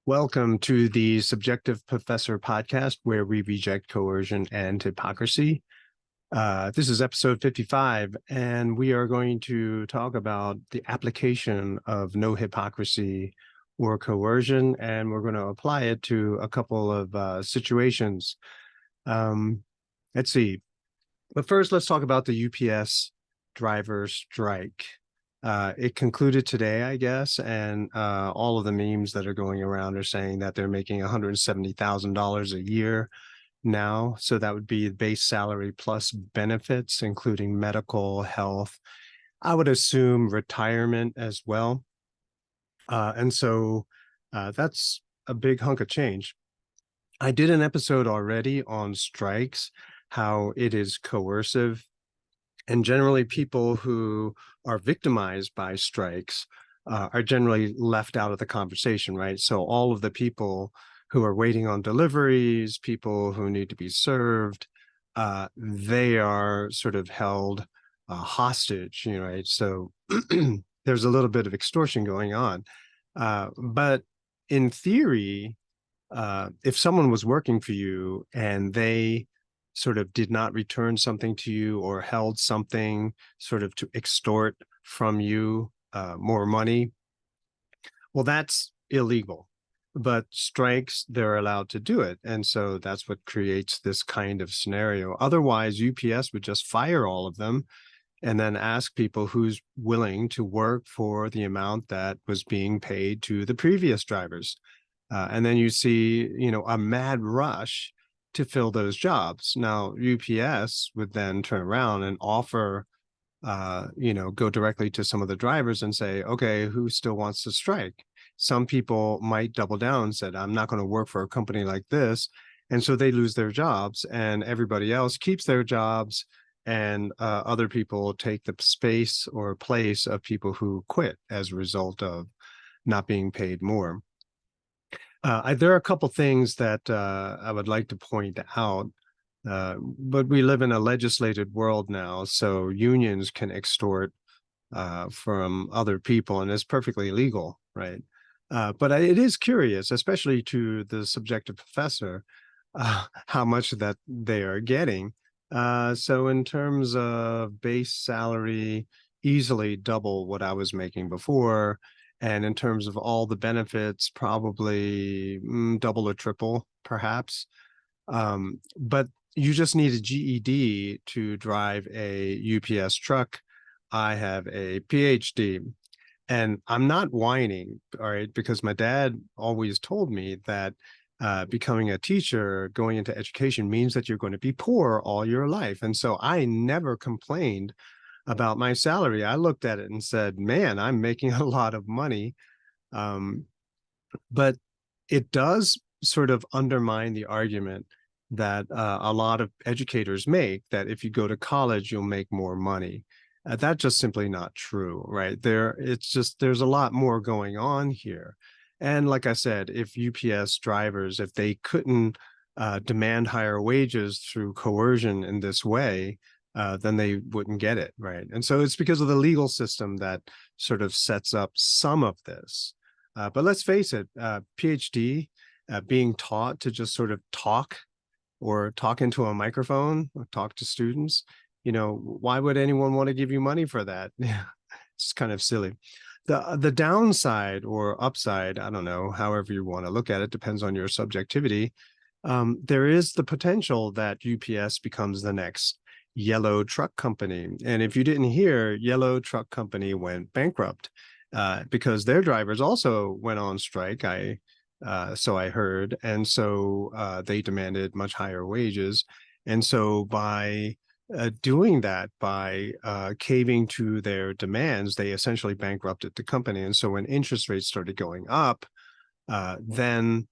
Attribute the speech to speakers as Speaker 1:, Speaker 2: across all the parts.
Speaker 1: Welcome to the Subjective Professor podcast, where we reject coercion and hypocrisy. This is episode 55, and we are going to talk about the application of no hypocrisy or coercion, and we're going to apply it to a couple of situations. Let's see. But first, let's talk about the UPS driver strike. It concluded today, I guess, and all of the memes that are going around are saying that they're making $170,000 a year now. So that would be base salary plus benefits, including medical, health. I would assume retirement as well. And so that's a big hunk of change. I did an episode already on strikes, how it is coercive. And generally, people who are victimized by strikes are generally left out of the conversation, right? So all of the people who are waiting on deliveries, people who need to be served, they are sort of held hostage, right? So there's a little bit of extortion going on. But in theory, if someone was working for you and they sort of did not return something to you or held something sort of to extort from you more money, well, that's illegal. But strikes, they're allowed to do it. And so that's what creates this kind of scenario. Otherwise, UPS would just fire all of them and then ask people who's willing to work for the amount that was being paid to the previous drivers. And then you see, a mad rush to fill those jobs. Now, UPS would then turn around and offer, go directly to some of the drivers and say, okay, who still wants to strike? Some people might double down and said, I'm not going to work for a company like this. And so they lose their jobs and everybody else keeps their jobs. And other people take the space or place of people who quit as a result of not being paid more. There are a couple things that I would like to point out, but we live in a legislated world now, so unions can extort from other people, and it's perfectly legal, right? But it is curious, especially to the subjective professor, how much that they are getting. So in terms of base salary, easily double what I was making before. And in terms of all the benefits, probably double or triple, perhaps. But you just need a GED to drive a UPS truck. I have a PhD. And I'm not whining, all right, because my dad always told me that becoming a teacher, going into education means that you're going to be poor all your life. And so I never complained about my salary. I looked at it and said, man, I'm making a lot of money. But it does sort of undermine the argument that a lot of educators make, that if you go to college, you'll make more money. That's just simply not true, right? There's a lot more going on here. And like I said, if UPS drivers, if they couldn't demand higher wages through coercion in this way, then they wouldn't get it, right? And so it's because of the legal system that sort of sets up some of this. But let's face it, PhD, being taught to just sort of talk or talk into a microphone or talk to students, why would anyone want to give you money for that? It's kind of silly. The downside or upside, I don't know, however you want to look at it, depends on your subjectivity. There is the potential that UPS becomes the next Yellow Truck Company. And if you didn't hear, Yellow Truck Company went bankrupt because their drivers also went on strike. So I heard. And so they demanded much higher wages. And so by doing that, by caving to their demands, they essentially bankrupted the company. And so when interest rates started going up, then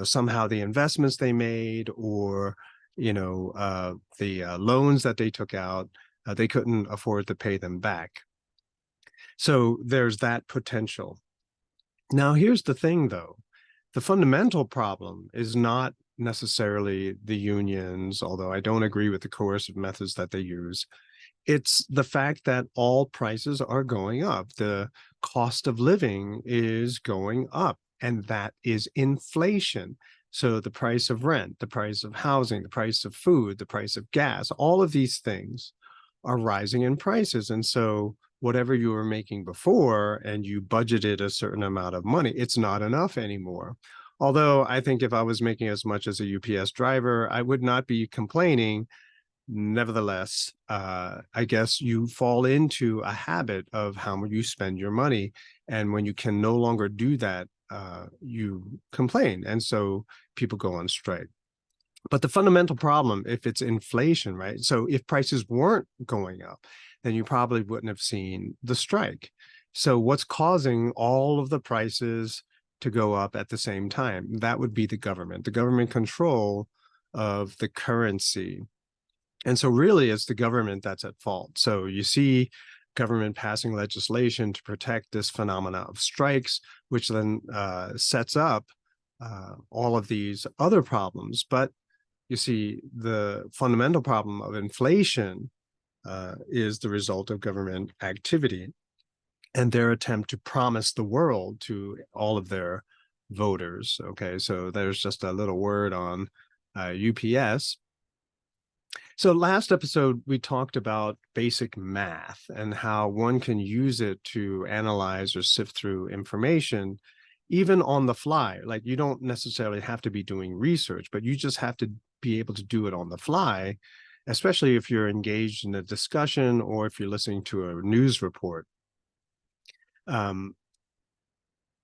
Speaker 1: somehow the investments they made or the loans that they took out, they couldn't afford to pay them back. So there's that potential. Now, here's the thing, though. The fundamental problem is not necessarily the unions, although I don't agree with the coercive methods that they use. It's the fact that all prices are going up. The cost of living is going up. and that is inflation. So the price of rent, the price of housing, the price of food, the price of gas, all of these things are rising in prices. And so whatever you were making before and you budgeted a certain amount of money, it's not enough anymore. Although I think if I was making as much as a UPS driver, I would not be complaining. Nevertheless, I guess you fall into a habit of how you spend your money. And when you can no longer do that, you complain. And so people go on strike. But the fundamental problem, if it's inflation, right? So if prices weren't going up, then you probably wouldn't have seen the strike. So what's causing all of the prices to go up at the same time? That would be the government control of the currency. And so really it's the government that's at fault. So you see government passing legislation to protect this phenomena of strikes, which then sets up all of these other problems. But you see, the fundamental problem of inflation is the result of government activity and their attempt to promise the world to all of their voters. Okay, so there's just a little word on UPS. So last episode, we talked about basic math and how one can use it to analyze or sift through information, even on the fly. Like you don't necessarily have to be doing research, but you just have to be able to do it on the fly, especially if you're engaged in a discussion or if you're listening to a news report.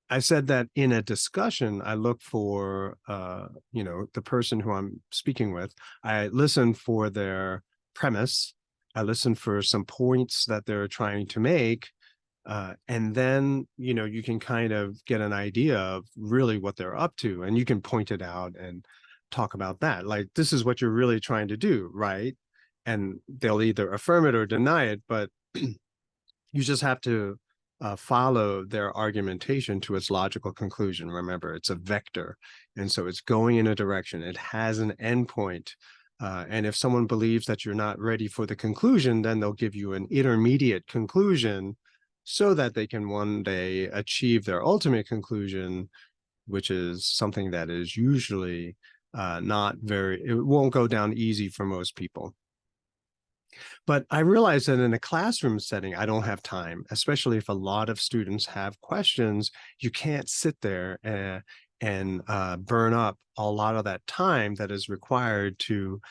Speaker 1: I said that in a discussion, I look for, the person who I'm speaking with. I listen for their premise. I listen for some points that they're trying to make. And then, you can kind of get an idea of really what they're up to, and you can point it out and talk about that. Like, this is what you're really trying to do, right? And they'll either affirm it or deny it, but you just have to follow their argumentation to its logical conclusion. Remember, it's a vector, and so it's going in a direction. It has an endpoint. And if someone believes that you're not ready for the conclusion, then they'll give you an intermediate conclusion so that they can one day achieve their ultimate conclusion, which is something that is usually it won't go down easy for most people. But I realize that in a classroom setting, I don't have time, especially if a lot of students have questions. You can't sit there and burn up a lot of that time that is required to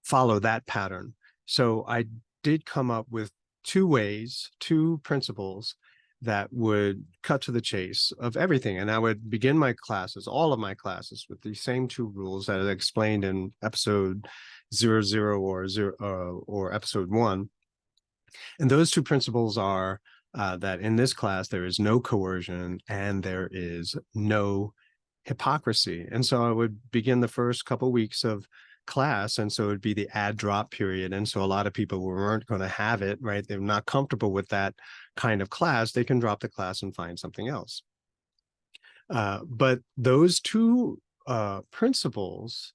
Speaker 1: follow that pattern. So I did come up with two principles that would cut to the chase of everything. And I would begin my classes, all of my classes, with the same two rules that I explained in episode 00 or episode 1. And those two principles are that in this class, there is no coercion and there is no hypocrisy. And so I would begin the first couple weeks of class, and so it would be the add drop period. And so a lot of people weren't going to have it, right? They're not comfortable with that kind of class. They can drop the class and find something else. But those two principles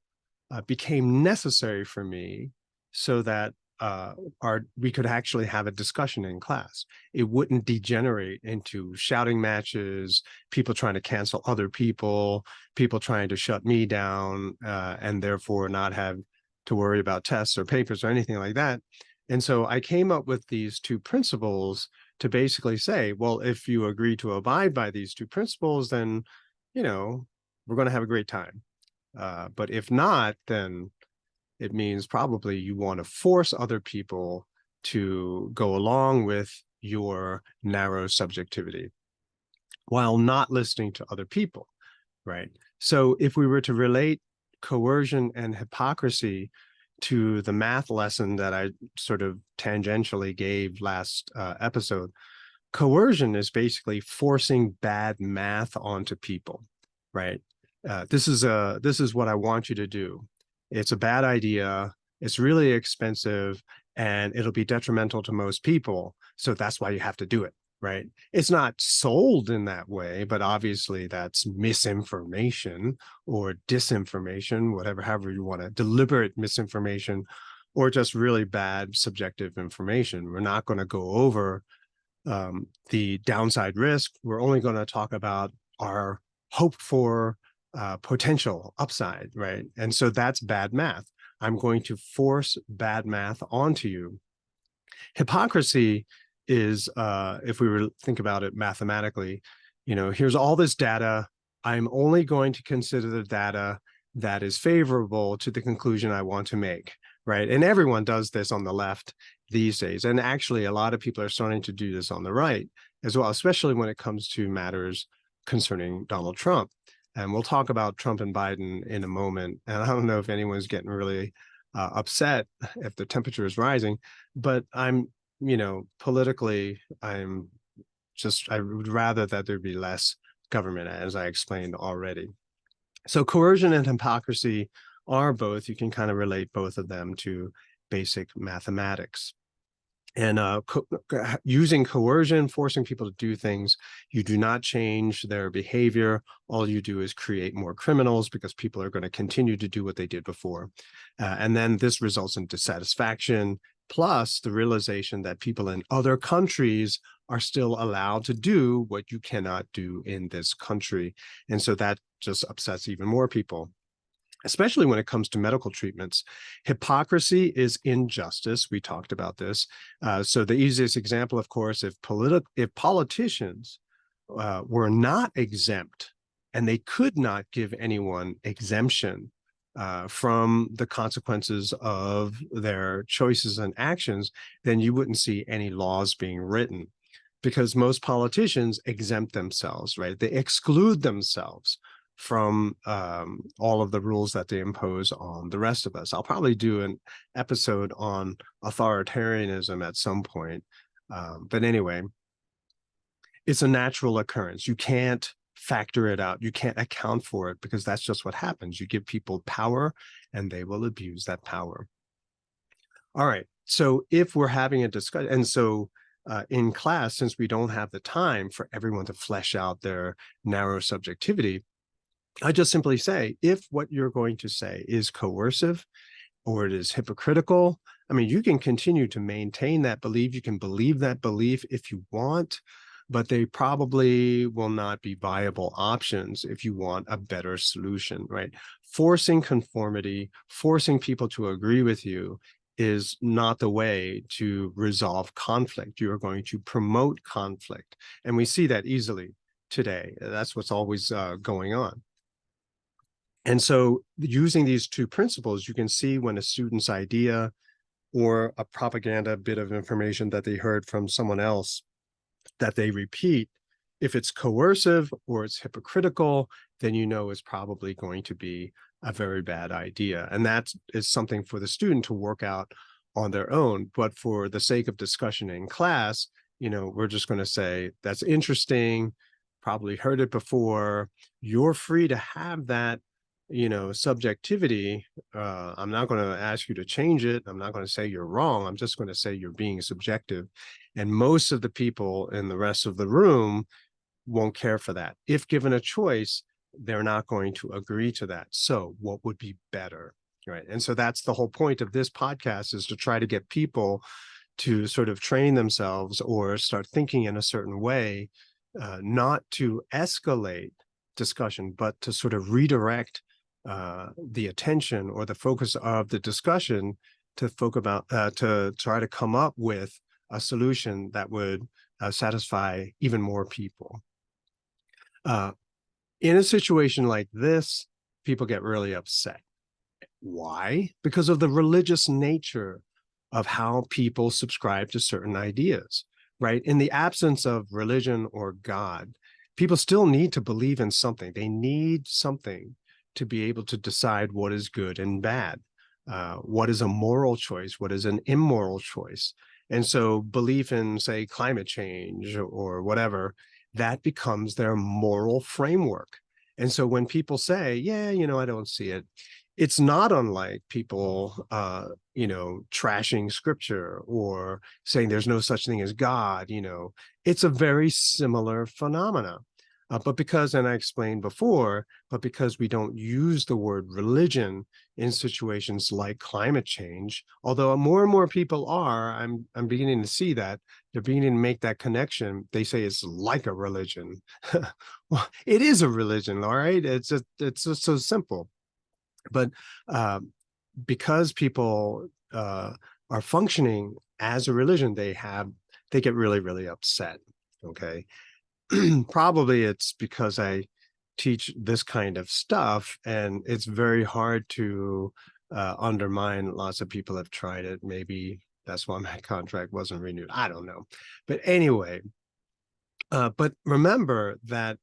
Speaker 1: became necessary for me so that we could actually have a discussion in class. It wouldn't degenerate into shouting matches, people trying to cancel other people trying to shut me down, and therefore not have to worry about tests or papers or anything like that. And so I came up with these two principles to basically say, well, if you agree to abide by these two principles, then, we're going to have a great time. But if not, then it means probably you want to force other people to go along with your narrow subjectivity while not listening to other people, right? So if we were to relate coercion and hypocrisy to the math lesson that I sort of tangentially gave last episode, coercion is basically forcing bad math onto people, right? This is what I want you to do. It's a bad idea. It's really expensive, and it'll be detrimental to most people. So that's why you have to do it, right? It's not sold in that way, but obviously that's misinformation or disinformation, however you want to, deliberate misinformation, or just really bad subjective information. We're not going to go over the downside risk. We're only going to talk about our hope for potential upside, right? And so that's bad math. I'm going to force bad math onto you. Hypocrisy is, if we were to think about it mathematically, here's all this data. I'm only going to consider the data that is favorable to the conclusion I want to make, right? And everyone does this on the left these days. And actually, a lot of people are starting to do this on the right as well, especially when it comes to matters concerning Donald Trump. And we'll talk about Trump and Biden in a moment. And I don't know if anyone's getting really upset if the temperature is rising, but I'm, politically, I would rather that there be less government, as I explained already. So coercion and hypocrisy are both, you can kind of relate both of them to basic mathematics. And using coercion, forcing people to do things, you do not change their behavior. All you do is create more criminals because people are going to continue to do what they did before. And then this results in dissatisfaction, plus the realization that people in other countries are still allowed to do what you cannot do in this country. And so that just upsets even more people, especially when it comes to medical treatments. Hypocrisy is injustice. We talked about this. So the easiest example, of course, if politicians were not exempt and they could not give anyone exemption from the consequences of their choices and actions, then you wouldn't see any laws being written, because most politicians exempt themselves, right? They exclude themselves from all of the rules that they impose on the rest of us. I'll probably do an episode on authoritarianism at some point. But anyway, it's a natural occurrence. You can't factor it out. You can't account for it, because that's just what happens. You give people power and they will abuse that power. All right. So if we're having a discussion, and so in class, since we don't have the time for everyone to flesh out their narrow subjectivity, I just simply say, if what you're going to say is coercive or it is hypocritical, I mean, you can continue to maintain that belief. You can believe that belief if you want, but they probably will not be viable options if you want a better solution, right? Forcing conformity, forcing people to agree with you is not the way to resolve conflict. You are going to promote conflict. And we see that easily today. That's what's always going on. And so using these two principles, you can see when a student's idea or a propaganda bit of information that they heard from someone else that they repeat, if it's coercive or it's hypocritical, then you know it's probably going to be a very bad idea. And that is something for the student to work out on their own. But for the sake of discussion in class, we're just going to say, that's interesting, probably heard it before. You're free to have that subjectivity. I'm not going to ask you to change it. I'm not going to say you're wrong. I'm just going to say you're being subjective. And most of the people in the rest of the room won't care for that. If given a choice, they're not going to agree to that. So what would be better, right? And so that's the whole point of this podcast, is to try to get people to sort of train themselves or start thinking in a certain way, not to escalate discussion, but to sort of redirect the attention or the focus of the discussion to try to come up with a solution that would satisfy even more people. In a situation like this, people get really upset. Why? Because of the religious nature of how people subscribe to certain ideas, right? In the absence of religion or God, people still need to believe in something. They need something to be able to decide what is good and bad, what is a moral choice, what is an immoral choice. And so belief in, say, climate change or whatever, that becomes their moral framework. And so when people say, yeah, I don't see it, it's not unlike people, trashing scripture or saying there's no such thing as God. It's a very similar phenomena. But because, and I explained before, but because we don't use the word religion in situations like climate change, although more and more people are, I'm beginning to see that they're beginning to make that connection. They say it's like a religion. Well, it is a religion, all right. It's just so simple. But because people are functioning as a religion, they get really, really upset. Okay. Probably it's because I teach this kind of stuff, and it's very hard to undermine. Lots of people have tried it. Maybe that's why my contract wasn't renewed. I don't know. But anyway, but remember that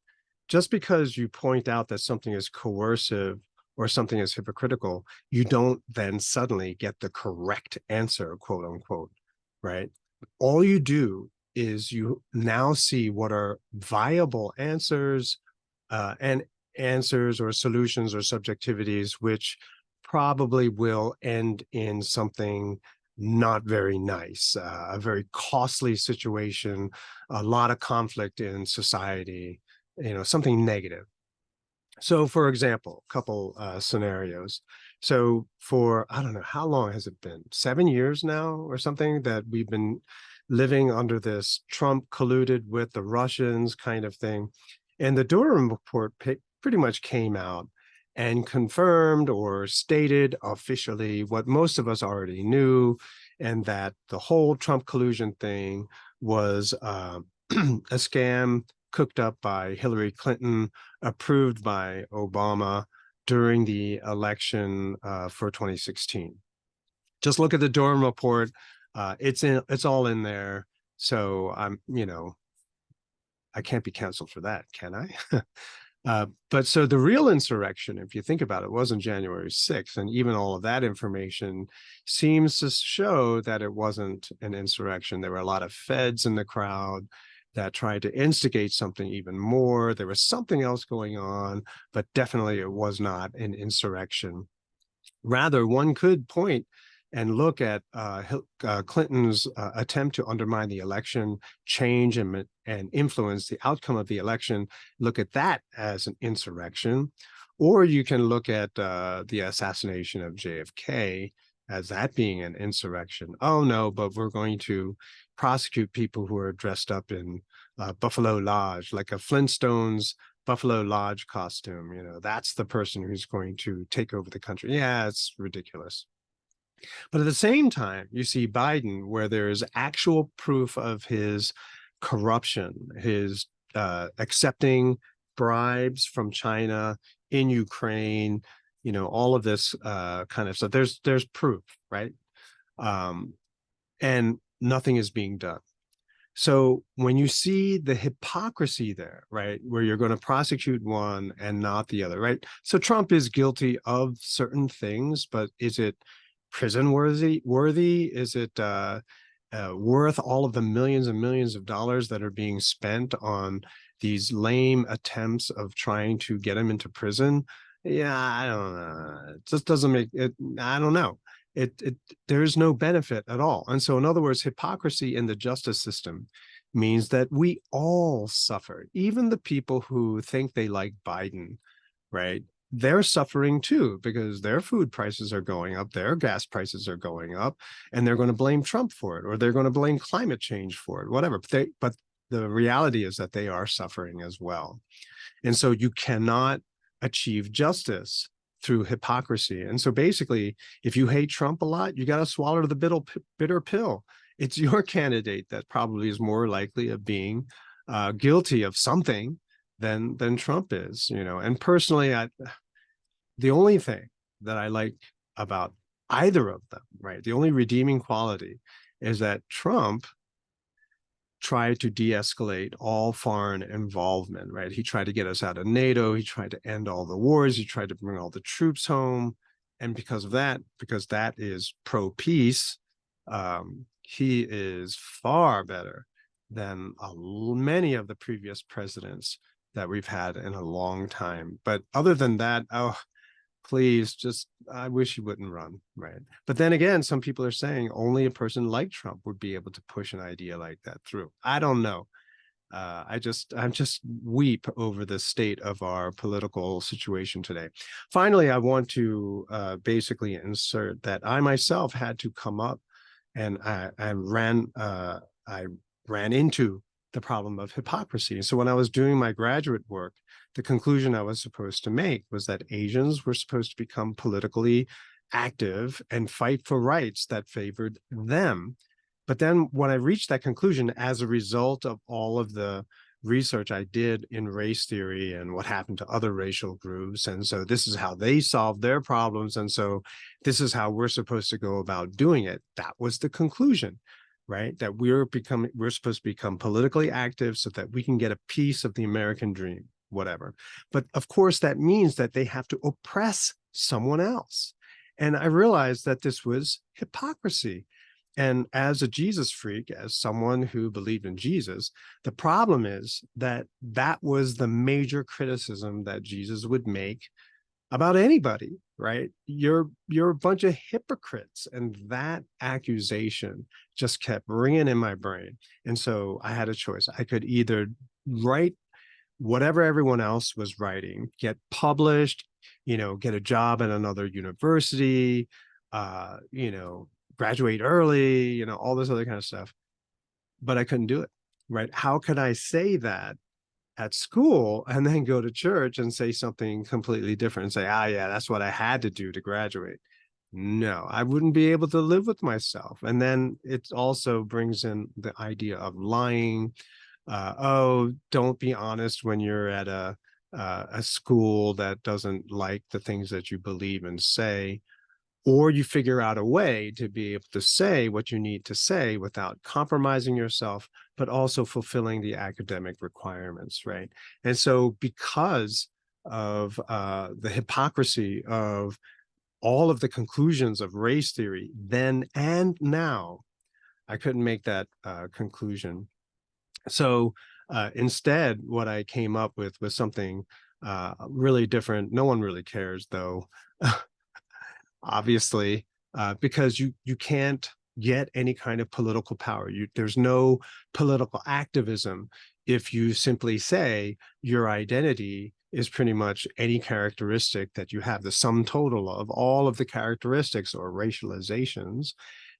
Speaker 1: just because you point out that something is coercive or something is hypocritical, you don't then suddenly get the correct answer, quote unquote, right? All you do is you now see what are viable answers and answers or solutions or subjectivities, which probably will end in something not very nice, a very costly situation, a lot of conflict in society, something negative. So, for example, a couple scenarios. So, for I don't know, how long has it been? 7 years now or something that we've been living under this Trump colluded with the Russians kind of thing. And the Durham report pretty much came out and confirmed or stated officially what most of us already knew, and that the whole Trump collusion thing was a scam cooked up by Hillary Clinton, approved by Obama during the election for 2016. Just look at the Durham report. It's all in there. So I can't be canceled for that, can I? But so the real insurrection, if you think about it, wasn't January 6th. And even all of that information seems to show that it wasn't an insurrection. There were a lot of feds in the crowd that tried to instigate something even more. There was something else going on, but definitely it was not an insurrection. Rather, one could point and look at Clinton's attempt to undermine the election, change and influence the outcome of the election, look at that as an insurrection. Or you can look at the assassination of JFK as that being an insurrection. Oh, no, but we're going to prosecute people who are dressed up in Buffalo Lodge, like a Flintstones Buffalo Lodge costume. That's the person who's going to take over the country. Yeah, it's ridiculous. But at the same time, you see Biden, where there is actual proof of his corruption, his accepting bribes from China in Ukraine, all of this kind of stuff. There's proof, right? And nothing is being done. So when you see the hypocrisy there, right, where you're going to prosecute one and not the other, right? So Trump is guilty of certain things, but is it prison worthy? Is it worth all of the millions and millions of dollars that are being spent on these lame attempts of trying to get him into prison? Yeah, I don't know. It just doesn't make it. I don't know. There's no benefit at all. And so, in other words, hypocrisy in the justice system means that we all suffer, even the people who think they like Biden, right? They're suffering too, because their food prices are going up, their gas prices are going up, and they're going to blame Trump for it, or they're going to blame climate change for it, whatever. But the reality is that they are suffering as well. And so you cannot achieve justice through hypocrisy. And so basically, if you hate Trump a lot, you got to swallow the bitter pill. It's your candidate that probably is more likely of being guilty of something than Trump is, And personally, the only thing that I like about either of them, right, the only redeeming quality is that Trump tried to de-escalate all foreign involvement, right? He tried to get us out of NATO. He tried to end all the wars. He tried to bring all the troops home. And because of that, because that is pro-peace, he is far better than many of the previous presidents that we've had in a long time. But other than that, please, I wish he wouldn't run, right? But then again, some people are saying only a person like Trump would be able to push an idea like that through. I don't know. I'm just weep over the state of our political situation today. Finally, I want to basically insert that I myself had to come up, and I ran into the problem of hypocrisy. So when I was doing my graduate work, the conclusion I was supposed to make was that Asians were supposed to become politically active and fight for rights that favored them. But then when I reached that conclusion as a result of all of the research I did in race theory and what happened to other racial groups, and so this is how they solved their problems, and so this is how we're supposed to go about doing it. That was the conclusion, right? That we're supposed to become politically active so that we can get a piece of the American dream, whatever. But of course, that means that they have to oppress someone else. And I realized that this was hypocrisy. And as a Jesus freak, as someone who believed in Jesus, the problem is that that was the major criticism that Jesus would make about anybody, right? You're a bunch of hypocrites. And that accusation just kept ringing in my brain. And so I had a choice. I could either write whatever everyone else was writing, get published, get a job at another university, graduate early, all this other kind of stuff. But I couldn't do it, right? How could I say that at school and then go to church and say something completely different and say, yeah, that's what I had to do to graduate? No, I wouldn't be able to live with myself. And then it also brings in the idea of lying. Don't be honest when you're at a school that doesn't like the things that you believe and say. Or you figure out a way to be able to say what you need to say without compromising yourself, but also fulfilling the academic requirements, right? And so because of the hypocrisy of all of the conclusions of race theory then and now, I couldn't make that conclusion. So instead, what I came up with was something really different. No one really cares, though. Obviously, because you can't get any kind of political power. There's no political activism if you simply say your identity is pretty much any characteristic that you have, the sum total of all of the characteristics or racializations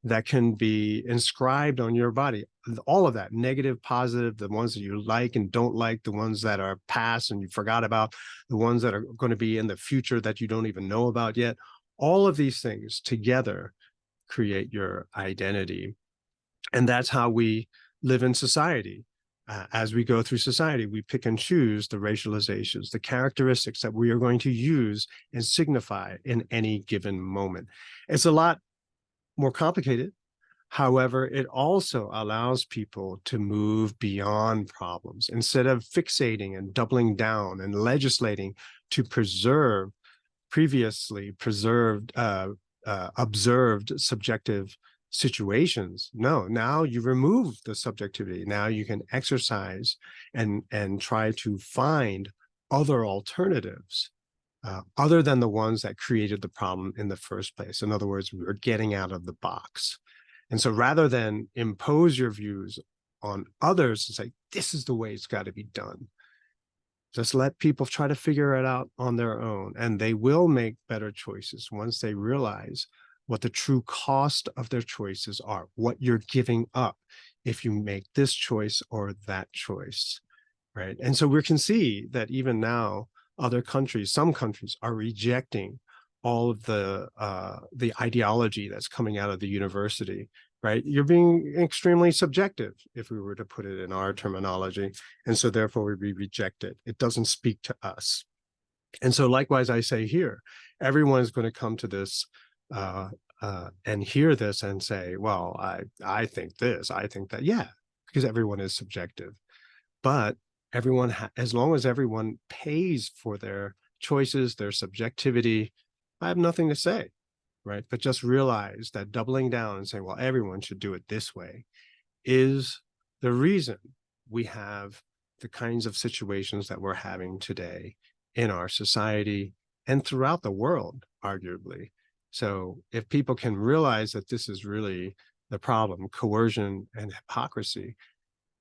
Speaker 1: that can be inscribed on your body. All of that, negative, positive, the ones that you like and don't like, the ones that are past and you forgot about, the ones that are going to be in the future that you don't even know about yet. All of these things together create your identity. And that's how we live in society. As we go through society, we pick and choose the racializations, the characteristics that we are going to use and signify in any given moment. It's a lot more complicated. However, it also allows people to move beyond problems instead of fixating and doubling down and legislating to preserve previously observed subjective situations. No, now you remove the subjectivity. Now you can exercise and try to find other alternatives other than the ones that created the problem in the first place. In other words, we're getting out of the box. And so rather than impose your views on others and say, this is the way it's got to be done, just let people try to figure it out on their own, and they will make better choices once they realize what the true cost of their choices are, what you're giving up if you make this choice or that choice, right? And so we can see that even now, other countries, some countries are rejecting all of the ideology that's coming out of the university, right? You're being extremely subjective, if we were to put it in our terminology. And so therefore we reject it. It doesn't speak to us. And so likewise, I say here, everyone is going to come to this and hear this and say, well, I think this, I think that, yeah, because everyone is subjective. But everyone, as long as everyone pays for their choices, their subjectivity, I have nothing to say, right? But just realize that doubling down and saying, well, everyone should do it this way is the reason we have the kinds of situations that we're having today in our society and throughout the world, arguably. So if people can realize that this is really the problem, coercion and hypocrisy,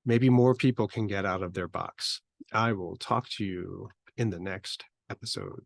Speaker 1: maybe more people can get out of their box. I will talk to you in the next episode.